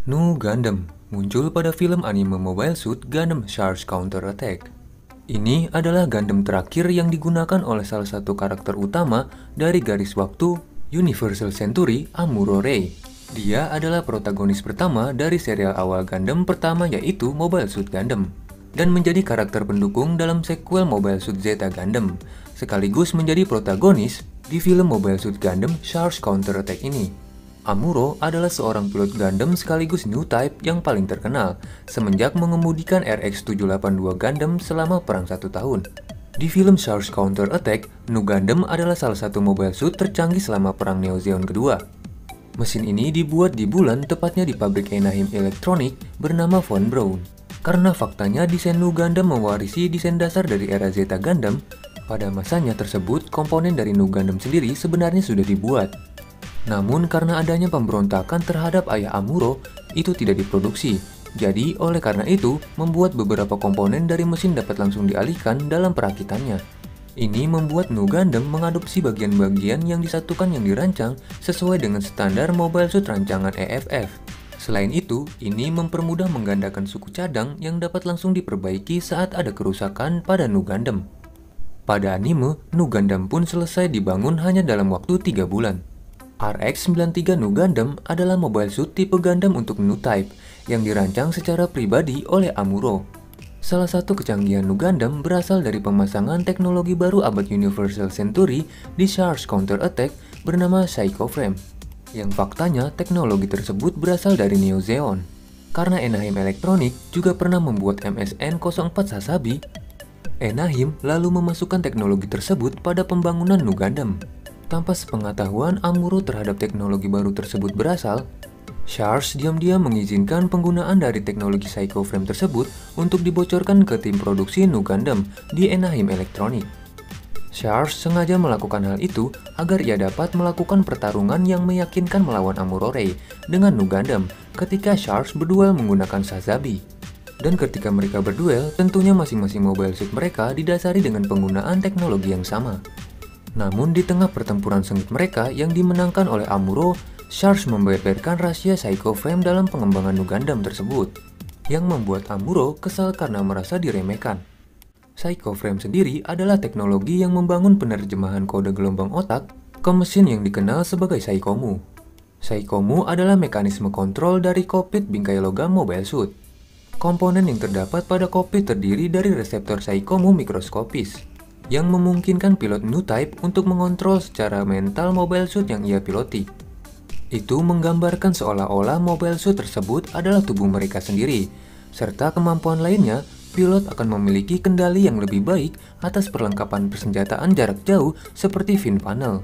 Nu Gundam muncul pada film anime Mobile Suit Gundam Charge Counter Attack. Ini adalah Gundam terakhir yang digunakan oleh salah satu karakter utama dari garis waktu Universal Century, Amuro Ray. Dia adalah protagonis pertama dari serial awal Gundam pertama yaitu Mobile Suit Gundam, dan menjadi karakter pendukung dalam sequel Mobile Suit Zeta Gundam, sekaligus menjadi protagonis di film Mobile Suit Gundam Charge Counter Attack ini. Amuro adalah seorang pilot Gundam sekaligus New Type yang paling terkenal semenjak mengemudikan RX-782 Gundam selama perang 1 tahun. Di film Charge Counter Attack, Nu Gundam adalah salah satu mobile suit tercanggih selama perang Neo Zeon kedua. Mesin ini dibuat di bulan, tepatnya di pabrik Anaheim Electronic bernama Von Braun. Karena faktanya desain Nu Gundam mewarisi desain dasar dari era Zeta Gundam, pada masanya tersebut komponen dari Nu Gundam sendiri sebenarnya sudah dibuat. Namun karena adanya pemberontakan terhadap ayah Amuro, itu tidak diproduksi. Jadi oleh karena itu, membuat beberapa komponen dari mesin dapat langsung dialihkan dalam perakitannya. Ini membuat Nu Gundam mengadopsi bagian-bagian yang disatukan yang dirancang sesuai dengan standar Mobile Suit rancangan EFF. Selain itu, ini mempermudah menggandakan suku cadang yang dapat langsung diperbaiki saat ada kerusakan pada Nu Gundam. Pada anime, Nu Gundam pun selesai dibangun hanya dalam waktu 3 bulan. RX-93 Nu Gundam adalah mobile suit tipe Gundam untuk Nu Type yang dirancang secara pribadi oleh Amuro. Salah satu kecanggihan Nu Gundam berasal dari pemasangan teknologi baru abad Universal Century di Charge Counter Attack bernama Psycho Frame, yang faktanya teknologi tersebut berasal dari Neo Zeon. Karena Anaheim Electronic juga pernah membuat MSN-04 Sazabi, Anaheim lalu memasukkan teknologi tersebut pada pembangunan Nu Gundam. Tanpa sepengetahuan Amuro terhadap teknologi baru tersebut berasal, Charge diam-diam mengizinkan penggunaan dari teknologi Psycho Frame tersebut untuk dibocorkan ke tim produksi Nu Gundam di Anaheim Electronic. Charge sengaja melakukan hal itu agar ia dapat melakukan pertarungan yang meyakinkan melawan Amuro Ray dengan Nu Gundam ketika Charge berduel menggunakan Sazabi. Dan ketika mereka berduel, tentunya masing-masing mobile suit mereka didasari dengan penggunaan teknologi yang sama. Namun di tengah pertempuran sengit mereka yang dimenangkan oleh Amuro, Charge membeberkan rahasia Psycho Frame dalam pengembangan Nu Gundam tersebut, yang membuat Amuro kesal karena merasa diremehkan. Psycho Frame sendiri adalah teknologi yang membangun penerjemahan kode gelombang otak ke mesin yang dikenal sebagai Psychomu. Psychomu adalah mekanisme kontrol dari kokpit bingkai logam mobile suit. Komponen yang terdapat pada kokpit terdiri dari reseptor Psychomu mikroskopis, yang memungkinkan pilot Nu Type untuk mengontrol secara mental mobile suit yang ia piloti. Itu menggambarkan seolah-olah mobile suit tersebut adalah tubuh mereka sendiri, serta kemampuan lainnya, pilot akan memiliki kendali yang lebih baik atas perlengkapan persenjataan jarak jauh seperti fin funnel.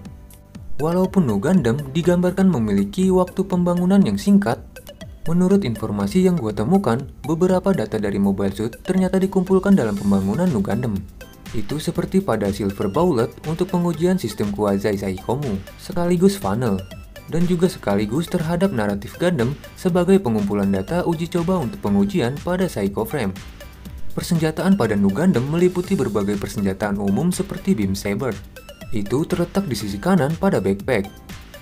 Walaupun Nu Gundam digambarkan memiliki waktu pembangunan yang singkat, menurut informasi yang gue temukan, beberapa data dari mobile suit ternyata dikumpulkan dalam pembangunan Nu Gundam. Itu seperti pada Silver Bullet untuk pengujian sistem Kuazai Psychomu, sekaligus funnel, dan juga sekaligus terhadap naratif Gundam sebagai pengumpulan data uji coba untuk pengujian pada Psycho Frame. Persenjataan pada Nu Gundam meliputi berbagai persenjataan umum seperti beam saber. Itu terletak di sisi kanan pada backpack.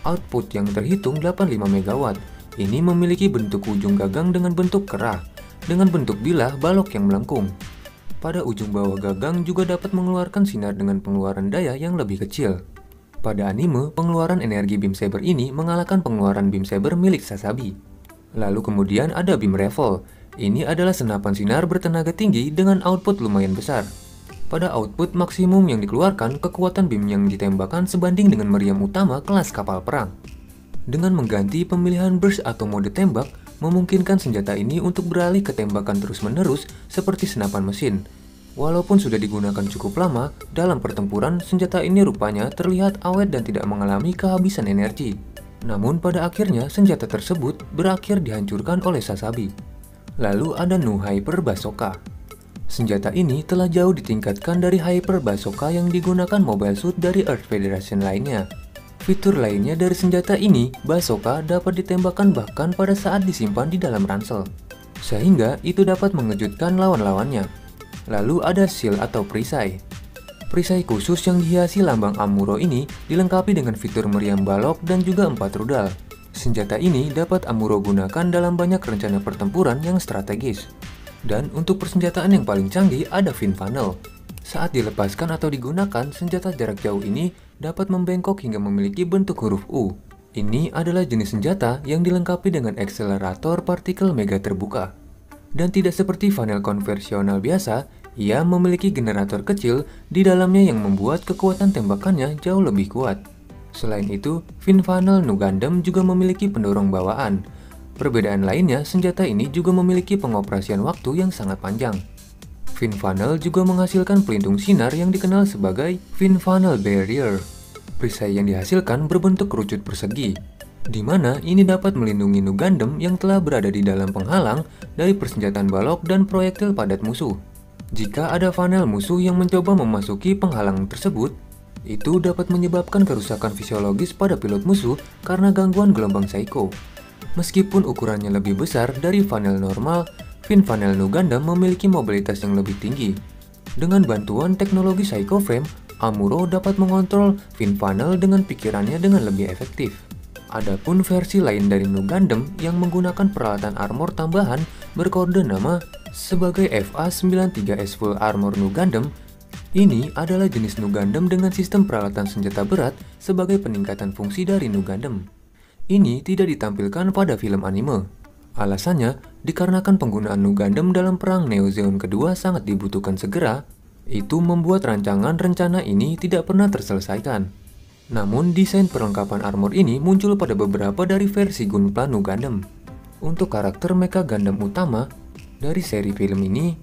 Output yang terhitung 85 MW. Ini memiliki bentuk ujung gagang dengan bentuk kerah, dengan bentuk bilah balok yang melengkung. Pada ujung bawah gagang juga dapat mengeluarkan sinar dengan pengeluaran daya yang lebih kecil. Pada anime, pengeluaran energi beam saber ini mengalahkan pengeluaran beam saber milik Sazabi. Lalu kemudian ada beam rifle. Ini adalah senapan sinar bertenaga tinggi dengan output lumayan besar. Pada output maksimum yang dikeluarkan, kekuatan beam yang ditembakkan sebanding dengan meriam utama kelas kapal perang. Dengan mengganti pemilihan burst atau mode tembak, memungkinkan senjata ini untuk beralih ke tembakan terus-menerus seperti senapan mesin. Walaupun sudah digunakan cukup lama, dalam pertempuran senjata ini rupanya terlihat awet dan tidak mengalami kehabisan energi. Namun pada akhirnya senjata tersebut berakhir dihancurkan oleh Sazabi. Lalu ada Nu Hyper Bazooka. Senjata ini telah jauh ditingkatkan dari Hyper Bazooka yang digunakan mobile suit dari Earth Federation lainnya. Fitur lainnya dari senjata ini, bazooka dapat ditembakkan bahkan pada saat disimpan di dalam ransel, sehingga itu dapat mengejutkan lawan-lawannya. Lalu ada shield atau perisai. Perisai khusus yang dihiasi lambang Amuro ini dilengkapi dengan fitur meriam balok dan juga 4 rudal. Senjata ini dapat Amuro gunakan dalam banyak rencana pertempuran yang strategis. Dan untuk persenjataan yang paling canggih ada fin funnel. Saat dilepaskan atau digunakan, senjata jarak jauh ini dapat membengkok hingga memiliki bentuk huruf U. Ini adalah jenis senjata yang dilengkapi dengan akselerator partikel mega terbuka. Dan tidak seperti funnel konvensional biasa, ia memiliki generator kecil di dalamnya yang membuat kekuatan tembakannya jauh lebih kuat. Selain itu, fin funnel Nu Gundam juga memiliki pendorong bawaan. Perbedaan lainnya, senjata ini juga memiliki pengoperasian waktu yang sangat panjang. Fin funnel juga menghasilkan pelindung sinar yang dikenal sebagai fin funnel barrier. Perisai yang dihasilkan berbentuk kerucut persegi, di mana ini dapat melindungi Nu Gundam yang telah berada di dalam penghalang dari persenjataan balok dan proyektil padat musuh. Jika ada funnel musuh yang mencoba memasuki penghalang tersebut, itu dapat menyebabkan kerusakan fisiologis pada pilot musuh karena gangguan gelombang Psycho. Meskipun ukurannya lebih besar dari funnel normal, fin funnel Nu Gundam memiliki mobilitas yang lebih tinggi. Dengan bantuan teknologi Psycho Frame, Amuro dapat mengontrol fin funnel dengan pikirannya dengan lebih efektif. Adapun versi lain dari Nu Gundam yang menggunakan peralatan armor tambahan berkode nama sebagai FA-93S Full Armor Nu Gundam. Ini adalah jenis Nu Gundam dengan sistem peralatan senjata berat sebagai peningkatan fungsi dari Nu Gundam. Ini tidak ditampilkan pada film anime. Alasannya, dikarenakan penggunaan Nu Gundam dalam perang Neo Zeon kedua sangat dibutuhkan segera, itu membuat rancangan rencana ini tidak pernah terselesaikan. Namun, desain perlengkapan armor ini muncul pada beberapa dari versi Gunpla Nu Gundam. Untuk karakter Mecha Gundam utama dari seri film ini,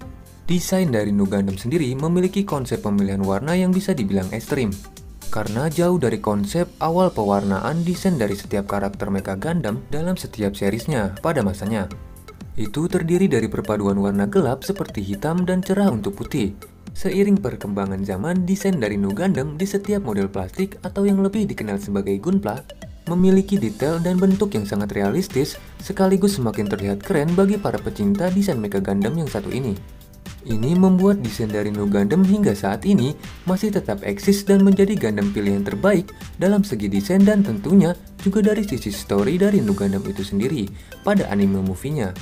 desain dari Nu Gundam sendiri memiliki konsep pemilihan warna yang bisa dibilang ekstrim. Karena jauh dari konsep awal pewarnaan desain dari setiap karakter Mecha Gundam dalam setiap seriesnya pada masanya. Itu terdiri dari perpaduan warna gelap seperti hitam dan cerah untuk putih. Seiring perkembangan zaman, desain dari Nu Gundam di setiap model plastik atau yang lebih dikenal sebagai Gunpla memiliki detail dan bentuk yang sangat realistis sekaligus semakin terlihat keren bagi para pecinta desain Mecha Gundam yang satu ini. Ini membuat desain dari Nu Gundam hingga saat ini masih tetap eksis dan menjadi Gundam pilihan terbaik dalam segi desain dan tentunya juga dari sisi story dari Nu Gundam itu sendiri pada anime movie-nya.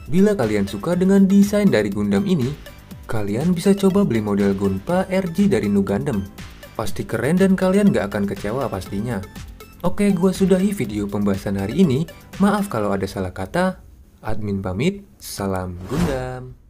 Bila kalian suka dengan desain dari Gundam ini, kalian bisa coba beli model Gunpla RG dari Nu Gundam. Pasti keren dan kalian gak akan kecewa pastinya. Oke, gua sudahi video pembahasan hari ini. Maaf kalau ada salah kata. Admin pamit, salam Gundam.